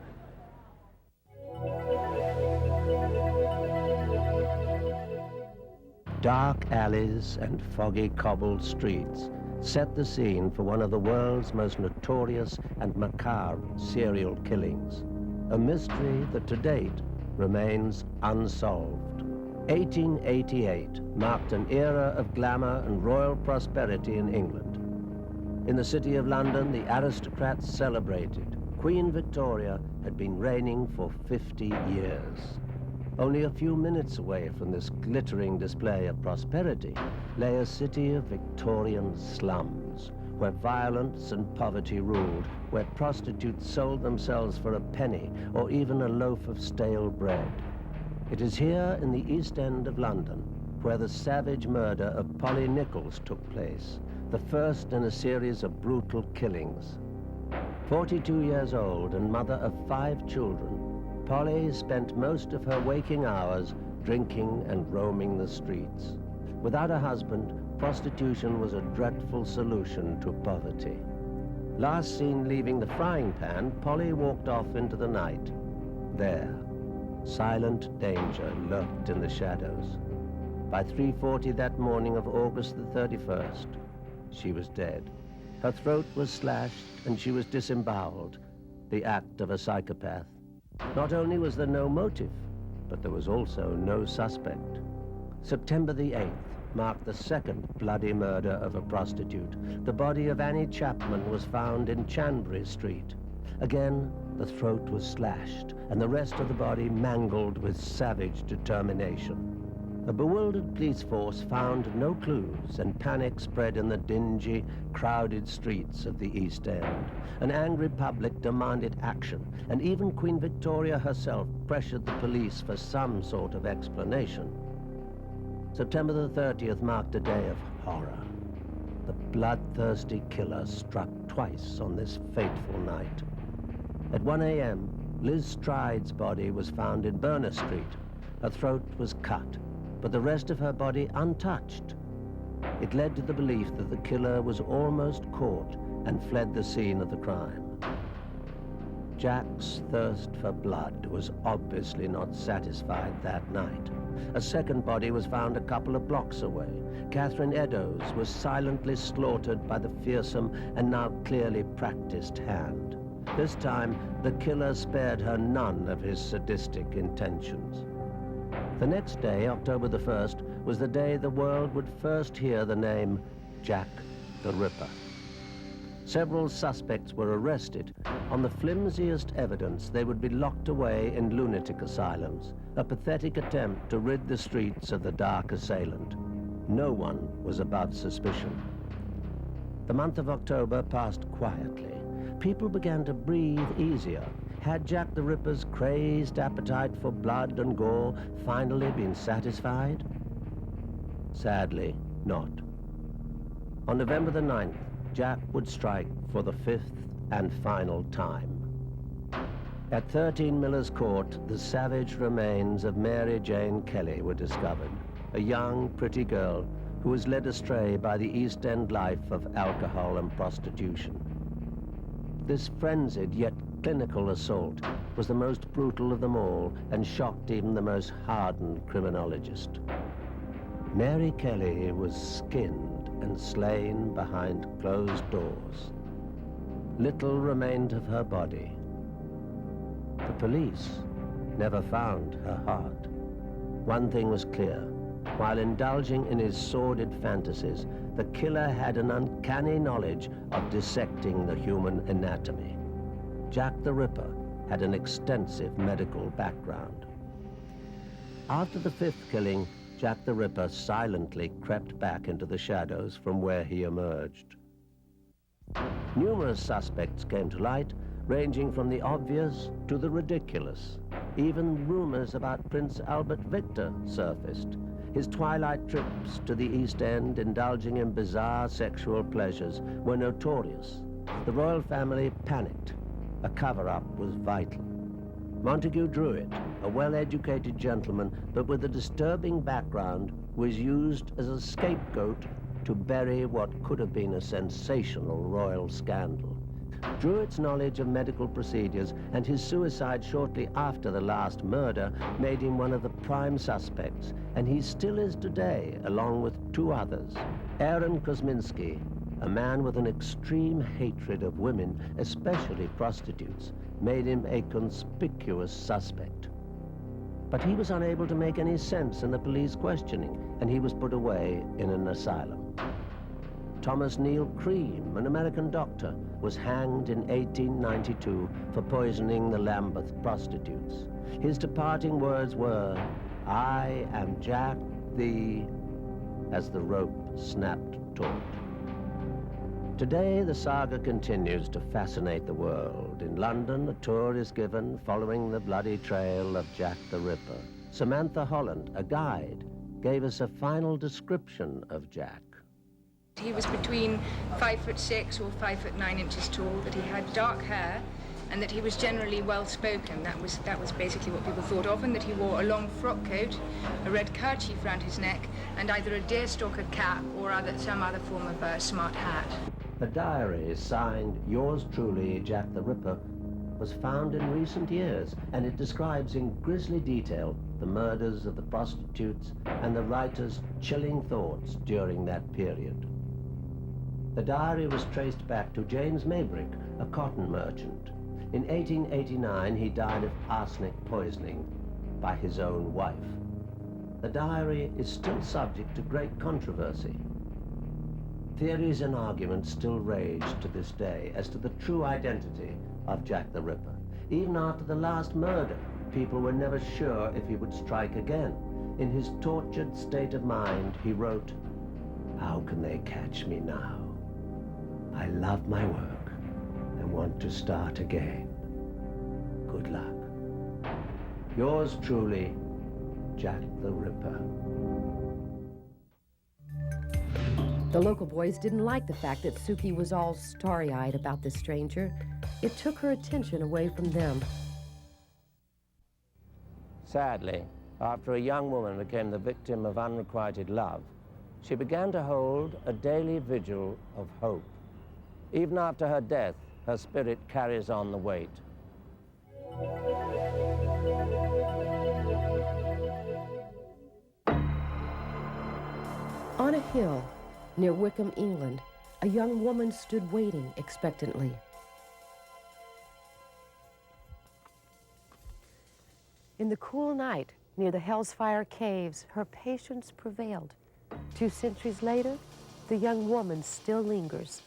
Speaker 4: Dark alleys and foggy cobbled streets set the scene for one of the world's most notorious and macabre serial killings, a mystery that to date remains unsolved. 1888 marked an era of glamour and royal prosperity in England. In the city of London, the aristocrats celebrated. Queen Victoria had been reigning for 50 years. Only a few minutes away from this glittering display of prosperity lay a city of Victorian slums, where violence and poverty ruled, where prostitutes sold themselves for a penny or even a loaf of stale bread. It is here in the East End of London where the savage murder of Polly Nichols took place, the first in a series of brutal killings. 42 years old and mother of 5 children, Polly spent most of her waking hours drinking and roaming the streets. Without a husband, prostitution was a dreadful solution to poverty. Last seen leaving the frying pan, Polly walked off into the night. There, silent danger lurked in the shadows. By 3:40 that morning of August the 31st, she was dead. Her throat was slashed and she was disemboweled, the act of a psychopath. Not only was there no motive, but there was also no suspect. September the 8th marked the second bloody murder of a prostitute. The body of Annie Chapman was found in Chanbury Street. Again, the throat was slashed and the rest of the body mangled with savage determination. A bewildered police force found no clues, and panic spread in the dingy, crowded streets of the East End. An angry public demanded action, and even Queen Victoria herself pressured the police for some sort of explanation. September the 30th marked a day of horror. The bloodthirsty killer struck twice on this fateful night. At 1 a.m., Liz Stride's body was found in Berner Street. Her throat was cut, but the rest of her body untouched. It led to the belief that the killer was almost caught and fled the scene of the crime. Jack's thirst for blood was obviously not satisfied that night. A second body was found a couple of blocks away. Catherine Eddowes was silently slaughtered by the fearsome and now clearly practiced hand. This time, the killer spared her none of his sadistic intentions. The next day, October the 1st, was the day the world would first hear the name Jack the Ripper. Several suspects were arrested. On the flimsiest evidence, they would be locked away in lunatic asylums, a pathetic attempt to rid the streets of the dark assailant. No one was above suspicion. The month of October passed quietly. People began to breathe easier. Had Jack the Ripper's crazed appetite for blood and gore finally been satisfied? Sadly, not. On November the 9th, Jack would strike for the 5th and final time. At 13 Miller's Court, the savage remains of Mary Jane Kelly were discovered, a young, pretty girl who was led astray by the East End life of alcohol and prostitution. This frenzied yet clinical assault was the most brutal of them all and shocked even the most hardened criminologist. Mary Kelly was skinned and slain behind closed doors. Little remained of her body. The police never found her heart. One thing was clear. While indulging in his sordid fantasies, the killer had an uncanny knowledge of dissecting the human anatomy. Jack the Ripper had an extensive medical background. After the 5th killing, Jack the Ripper silently crept back into the shadows from where he emerged. Numerous suspects came to light, ranging from the obvious to the ridiculous. Even rumors about Prince Albert Victor surfaced. His twilight trips to the East End, indulging in bizarre sexual pleasures, were notorious. The royal family panicked. A cover-up was vital. Montague Druitt, a well-educated gentleman, but with a disturbing background, was used as a scapegoat to bury what could have been a sensational royal scandal. Druitt's knowledge of medical procedures and his suicide shortly after the last murder made him one of the prime suspects, and he still is today, along with 2 others. Aaron Kosminski, a man with an extreme hatred of women, especially prostitutes, made him a conspicuous suspect. But he was unable to make any sense in the police questioning, and he was put away in an asylum. Thomas Neal Cream, an American doctor, was hanged in 1892 for poisoning the Lambeth prostitutes. His departing words were, "I am Jack the..." as the rope snapped taut. Today, the saga continues to fascinate the world. In London, a tour is given following the bloody trail of Jack the Ripper. Samantha Holland, a guide, gave us a final description of Jack.
Speaker 6: He was between 5'6" or 5'9" tall, that he had dark hair, and that he was generally well-spoken. That was basically what people thought of, and that he wore a long frock coat, a red kerchief round his neck, and either a deerstalker cap or some other form of a smart hat.
Speaker 4: A diary signed "Yours truly, Jack the Ripper" was found in recent years, and it describes in grisly detail the murders of the prostitutes and the writer's chilling thoughts during that period. The diary was traced back to James Maybrick, a cotton merchant. In 1889, he died of arsenic poisoning by his own wife. The diary is still subject to great controversy. Theories and arguments still rage to this day as to the true identity of Jack the Ripper. Even after the last murder, people were never sure if he would strike again. In his tortured state of mind, he wrote, "How can they catch me now? I love my work and want to start again. Good luck. Yours truly, Jack the Ripper."
Speaker 2: The local boys didn't like the fact that Sookie was all starry-eyed about this stranger. It took her attention away from them.
Speaker 4: Sadly, after a young woman became the victim of unrequited love, she began to hold a daily vigil of hope. Even after her death, her spirit carries on the weight.
Speaker 2: On a hill near Wickham, England, a young woman stood waiting expectantly. In the cool night near the Hellfire Caves, her patience prevailed. 2 centuries later, the young woman still lingers.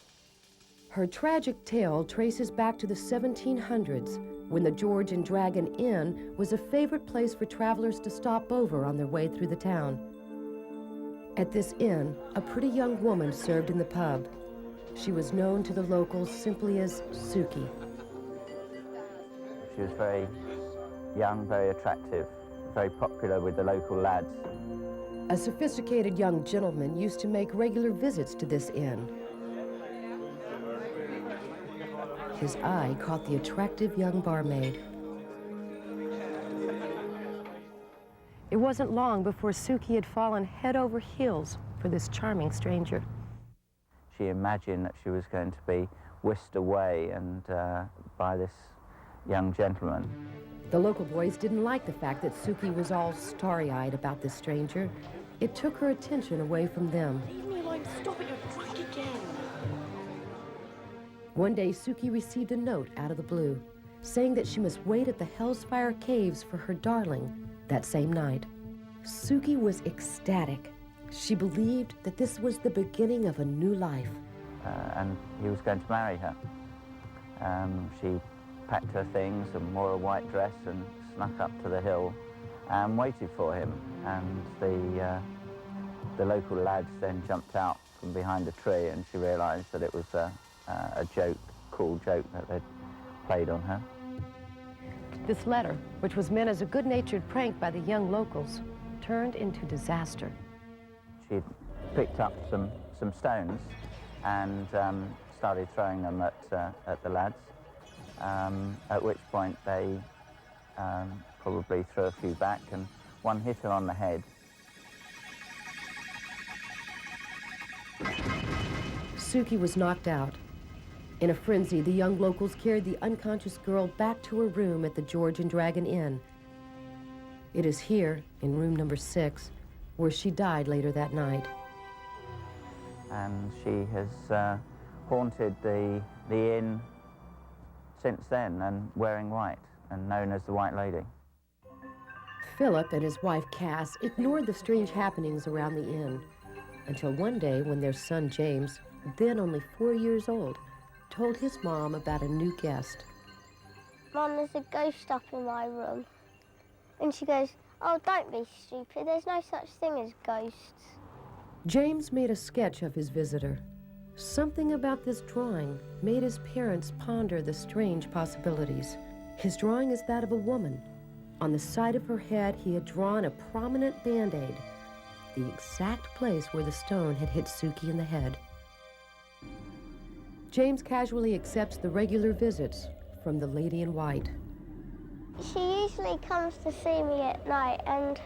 Speaker 2: Her tragic tale traces back to the 1700s, when the George and Dragon Inn was a favorite place for travelers to stop over on their way through the town. At this inn, a pretty young woman served in the pub. She was known to the locals simply as Sookie.
Speaker 8: She was very young, very attractive, very popular with the local lads.
Speaker 2: A sophisticated young gentleman used to make regular visits to this inn. His eye caught the attractive young barmaid. It wasn't long before Sookie had fallen head over heels for this charming stranger.
Speaker 8: She imagined that she was going to be whisked away and by this young gentleman.
Speaker 2: The local boys didn't like the fact that Sookie was all starry-eyed about this stranger. It took her attention away from them.
Speaker 13: Leave me alone. Stop it. You're drunk again.
Speaker 2: One day, Sookie received a note out of the blue, saying that she must wait at the Hellfire Caves for her darling that same night. Sookie was ecstatic. She believed that this was the beginning of a new life.
Speaker 8: And he was going to marry her. She packed her things and wore a white dress and snuck up to the hill and waited for him. And the local lads then jumped out from behind a tree, and she realized that it was a joke, cruel joke that they'd played on her.
Speaker 2: This letter, which was meant as a good-natured prank by the young locals, turned into disaster.
Speaker 8: She picked up some stones and started throwing them at the lads, at which point they probably threw a few back, and one hit her on the head.
Speaker 2: Sookie was knocked out. In a frenzy, the young locals carried the unconscious girl back to her room at the George and Dragon Inn. It is here, in room number 6, where she died later that night.
Speaker 8: And she has haunted the inn since then, and wearing white, and known as the White Lady.
Speaker 2: Philip and his wife Cass ignored the strange happenings around the inn, until one day when their son James, then only 4 years old, told his mom about a new guest.
Speaker 9: Mom, there's a ghost up in my room. And she goes, "Oh, don't be stupid. There's no such thing as ghosts."
Speaker 2: James made a sketch of his visitor. Something about this drawing made his parents ponder the strange possibilities. His drawing is that of a woman. On the side of her head, he had drawn a prominent band-aid, the exact place where the stone had hit Sookie in the head. James casually accepts the regular visits from the lady in white.
Speaker 9: She usually comes to see me at night, and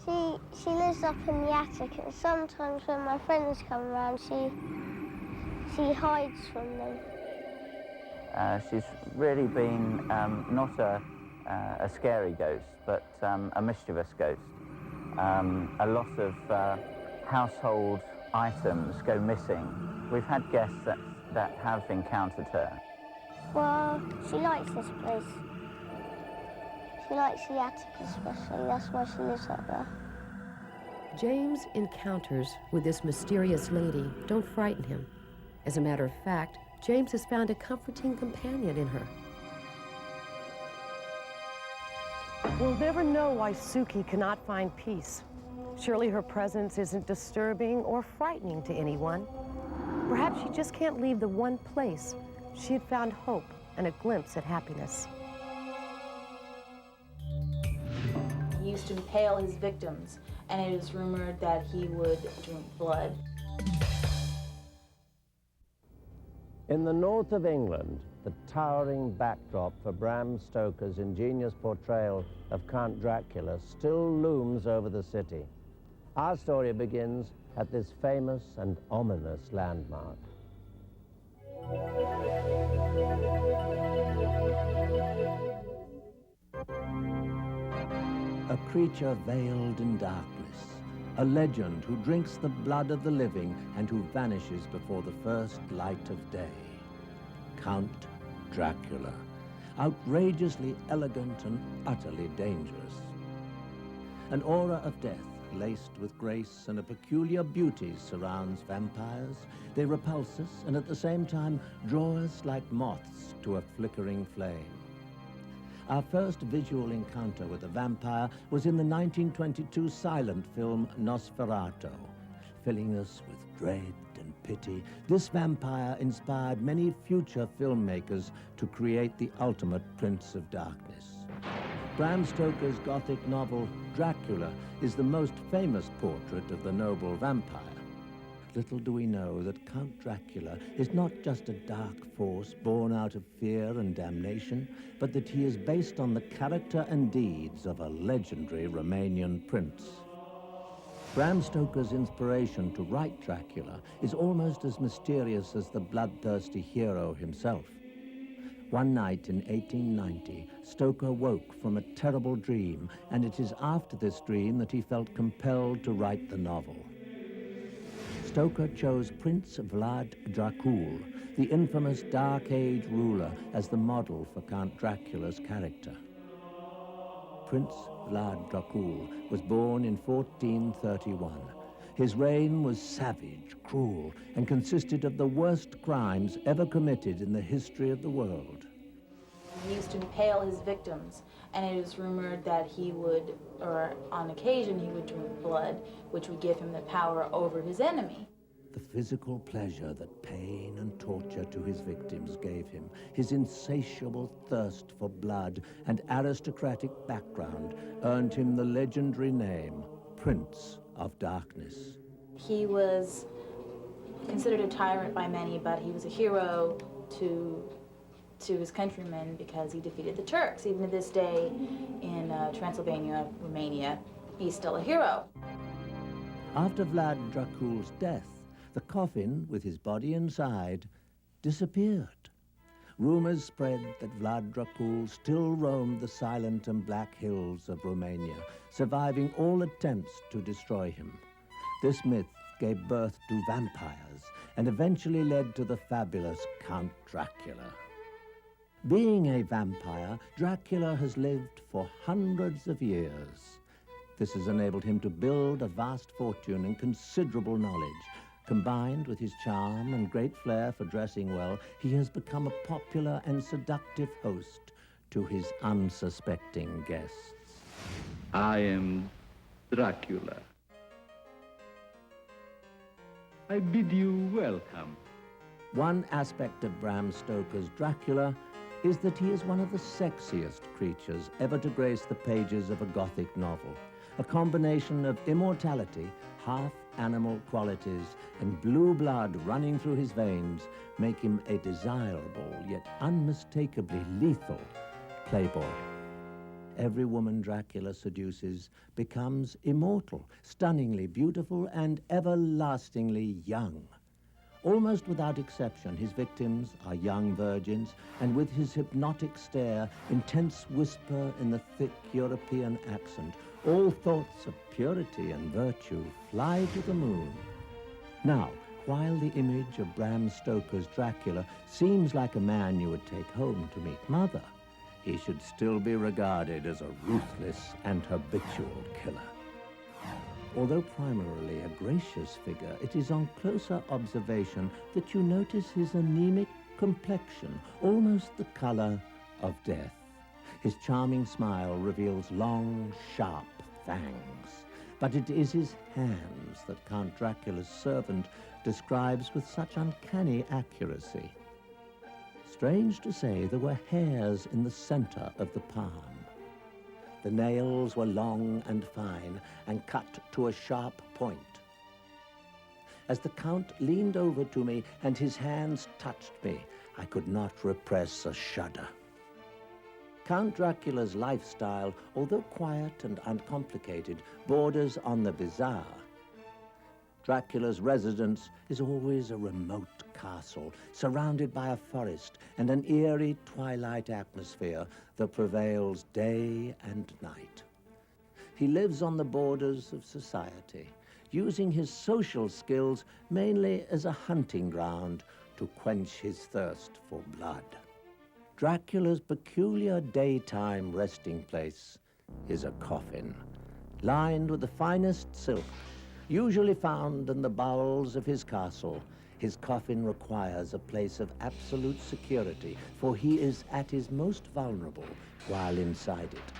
Speaker 9: she lives up in the attic, and sometimes when my friends come around, she hides from them.
Speaker 8: She's really been not a scary ghost, but a mischievous ghost. A lot of household items go missing. We've had guests that have encountered her.
Speaker 9: Well, she likes this place. She likes the attic especially, that's why she lives up there.
Speaker 2: James' encounters with this mysterious lady don't frighten him. As a matter of fact, James has found a comforting companion in her.
Speaker 10: We'll never know why Sookie cannot find peace. Surely her presence isn't disturbing or frightening to anyone. Perhaps she just can't leave the one place she had found hope and a glimpse at happiness.
Speaker 7: He used to impale his victims, and it is rumored that he would drink blood.
Speaker 4: In the north of England, the towering backdrop for Bram Stoker's ingenious portrayal of Count Dracula still looms over the city. Our story begins at this famous and ominous landmark. A creature veiled in darkness, a legend who drinks the blood of the living and who vanishes before the first light of day. Count Dracula, outrageously elegant and utterly dangerous. An aura of death, laced with grace and a peculiar beauty, surrounds vampires. They repulse us and at the same time draw us like moths to a flickering flame. Our first visual encounter with a vampire was in the 1922 silent film Nosferatu. Filling us with dread and pity, this vampire inspired many future filmmakers to create the ultimate Prince of Darkness. Bram Stoker's Gothic novel Dracula is the most famous portrait of the noble vampire. Little do we know that Count Dracula is not just a dark force born out of fear and damnation, but that he is based on the character and deeds of a legendary Romanian prince. Bram Stoker's inspiration to write Dracula is almost as mysterious as the bloodthirsty hero himself. One night in 1890, Stoker woke from a terrible dream, and it is after this dream that he felt compelled to write the novel. Stoker chose Prince Vlad Dracula, the infamous Dark Age ruler, as the model for Count Dracula's character. Prince Vlad Dracula was born in 1431. His reign was savage, cruel, and consisted of the worst crimes ever committed in the history of the world.
Speaker 7: He used to impale his victims, and it is rumored that he would, or on occasion, he would drink blood, which would give him the power over his enemy.
Speaker 4: The physical pleasure that pain and torture to his victims gave him, his insatiable thirst for blood and aristocratic background earned him the legendary name, Prince of Darkness.
Speaker 7: He was considered a tyrant by many, but he was a hero to his countrymen because he defeated the Turks. Even to this day in Transylvania, Romania, he's still a hero.
Speaker 4: After Vlad Dracula's death, the coffin with his body inside disappeared. Rumors spread that Vlad Dracula still roamed the silent and black hills of Romania, surviving all attempts to destroy him. This myth gave birth to vampires and eventually led to the fabulous Count Dracula. Being a vampire, Dracula has lived for hundreds of years. This has enabled him to build a vast fortune and considerable knowledge. Combined with his charm and great flair for dressing well, he has become a popular and seductive host to his unsuspecting guests.
Speaker 11: I am Dracula.
Speaker 3: I bid you welcome.
Speaker 4: One aspect of Bram Stoker's Dracula is that he is one of the sexiest creatures ever to grace the pages of a Gothic novel. A combination of immortality, half-animal qualities, and blue blood running through his veins make him a desirable, yet unmistakably lethal playboy. Every woman Dracula seduces becomes immortal, stunningly beautiful, and everlastingly young. Almost without exception, his victims are young virgins, and with his hypnotic stare, intense whisper in the thick European accent, all thoughts of purity and virtue fly to the moon. Now, while the image of Bram Stoker's Dracula seems like a man you would take home to meet mother, he should still be regarded as a ruthless and habitual killer. Although primarily a gracious figure, it is on closer observation that you notice his anemic complexion, almost the color of death. His charming smile reveals long, sharp fangs, but it is his hands that Count Dracula's servant describes with such uncanny accuracy. Strange to say, there were hairs in the center of the palm. The nails were long and fine and cut to a sharp point. As the Count leaned over to me and his hands touched me, I could not repress a shudder. Count Dracula's lifestyle, although quiet and uncomplicated, borders on the bizarre. Dracula's residence is always a remote castle, surrounded by a forest and an eerie twilight atmosphere that prevails day and night. He lives on the borders of society, using his social skills mainly as a hunting ground to quench his thirst for blood. Dracula's peculiar daytime resting place is a coffin, lined with the finest silk, usually found in the bowels of his castle. His coffin requires a place of absolute security, for he is at his most vulnerable while inside it.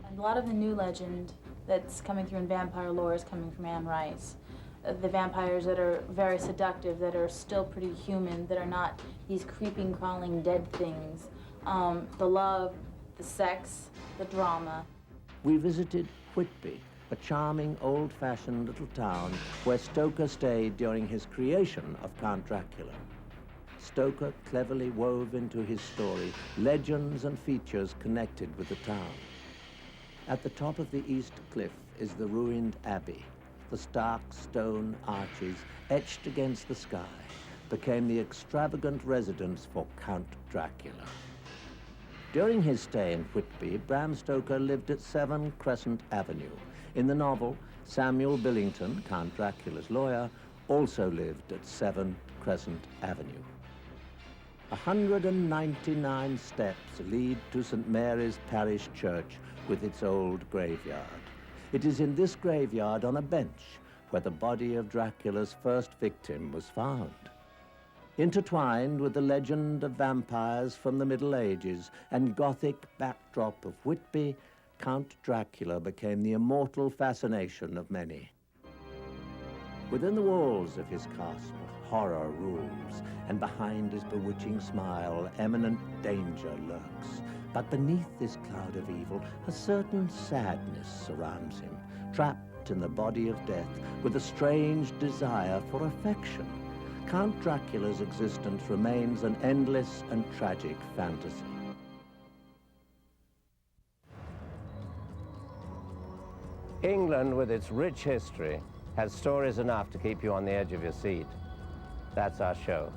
Speaker 7: And a lot of the new legend that's coming through in vampire lore is coming from Anne Rice. The vampires that are very seductive, that are still pretty human, that are not these creeping, crawling, dead things. The love, the sex, the drama.
Speaker 4: We visited Whitby, a charming, old-fashioned little town where Stoker stayed during his creation of Count Dracula. Stoker cleverly wove into his story legends and features connected with the town. At the top of the east cliff is the ruined abbey. The stark stone arches, etched against the sky, became the extravagant residence for Count Dracula. During his stay in Whitby, Bram Stoker lived at 7 Crescent Avenue. In the novel, Samuel Billington, Count Dracula's lawyer, also lived at 7 Crescent Avenue. 199 steps lead to St. Mary's Parish Church with its old graveyard. It is in this graveyard on a bench where the body of Dracula's first victim was found. Intertwined with the legend of vampires from the Middle Ages and Gothic backdrop of Whitby, Count Dracula became the immortal fascination of many. Within the walls of his castle, horror rules, and behind his bewitching smile, imminent danger lurks. But beneath this cloud of evil, a certain sadness surrounds him, trapped in the body of death with a strange desire for affection. Count Dracula's existence remains an endless and tragic fantasy.
Speaker 11: England, with its rich history, has stories enough to keep you on the edge of your seat. That's our show.